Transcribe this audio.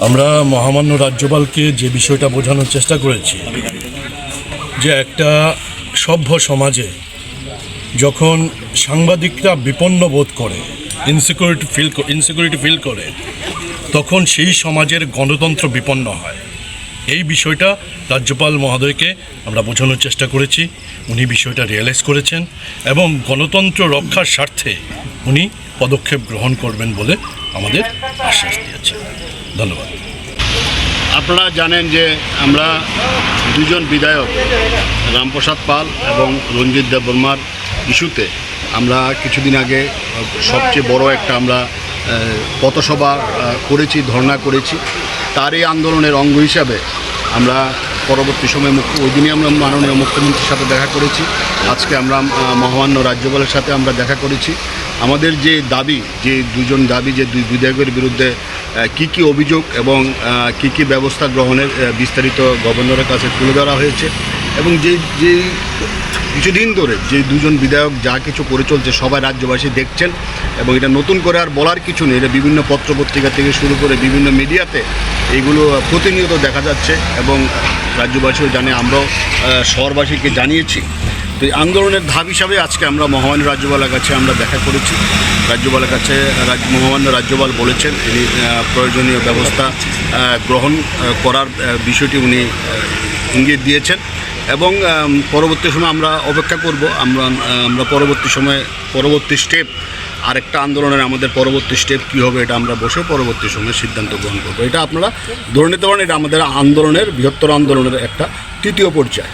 আমরা মহামান্য রাজ্যপালকে যে বিষয়টা বোঝানোর চেষ্টা করেছি যে একটা সভ্য সমাজে যখন সাংবাদিকরা বিপন্ন বোধ করে, ইনসিকিউরিটি ফিল করে, তখন সেই সমাজের গণতন্ত্র বিপন্ন হয়। এই বিষয়টা রাজ্যপাল মহোদয়কে আমরা বোঝানোর চেষ্টা করেছি। উনি বিষয়টা রিয়েলাইজ করেছেন এবং গণতন্ত্র রক্ষার স্বার্থে উনি পদক্ষেপ গ্রহণ করবেন বলে আমাদের আশ্বাস দিয়েছেন। ধন্যবাদ। আপনারা জানেন যে আমরা দুজন বিধায়ক রামপ্রসাদ পাল এবং রঞ্জিত দেববর্মার ইস্যুতে আমরা কিছুদিন আগে সবচেয়ে বড় একটা আমরা পথসভা করেছি, ধর্ণা করেছি। তার এই আন্দোলনের অঙ্গ হিসাবে আমরা পরবর্তী সময়ে ওই দিনই আমরা মাননীয় মুখ্যমন্ত্রীর সাথে দেখা করেছি। আজকে আমরা মহামান্য রাজ্যপালের সাথে আমরা দেখা করেছি। আমাদের যে দাবি, যে দুই বিধায়কের বিরুদ্ধে কি কি অভিযোগ এবং কি কি ব্যবস্থা গ্রহণের বিস্তারিত গভর্নরের কাছে তুলে ধরা হয়েছে এবং যে কিছুদিন ধরে যে দুজন বিধায়ক যা কিছু করে চলছে সবাই রাজ্যবাসী দেখছেন এবং এটা নতুন করে আর বলার কিছু নেই। এটা বিভিন্ন পত্রপত্রিকা থেকে শুরু করে বিভিন্ন মিডিয়াতে এইগুলো প্রতিনিয়ত দেখা যাচ্ছে এবং রাজ্যবাসীও জানে, আমরাও শহরবাসীকে জানিয়েছি। তো এই আন্দোলনের ধাপ হিসাবে আজকে আমরা মহামান্য রাজ্যপালের কাছে আমরা দেখা করেছি। রাজ্যপালের কাছে মহামান্য রাজ্যপাল বলেছেন তিনি প্রয়োজনীয় ব্যবস্থা গ্রহণ করার বিষয়টি উনি ইঙ্গিত দিয়েছেন এবং পরবর্তী সময় আমরা অপেক্ষা করব। আমরা পরবর্তী স্টেপ, আরেকটা আন্দোলনের আমাদের পরবর্তী স্টেপ কী হবে এটা আমরা বসে পরবর্তী সময়ে সিদ্ধান্ত গ্রহণ করবো। এটা আপনারা ধরে নিতে পারেন, এটা আমাদের আন্দোলনের বৃহত্তর আন্দোলনের একটা তৃতীয় পর্যায়।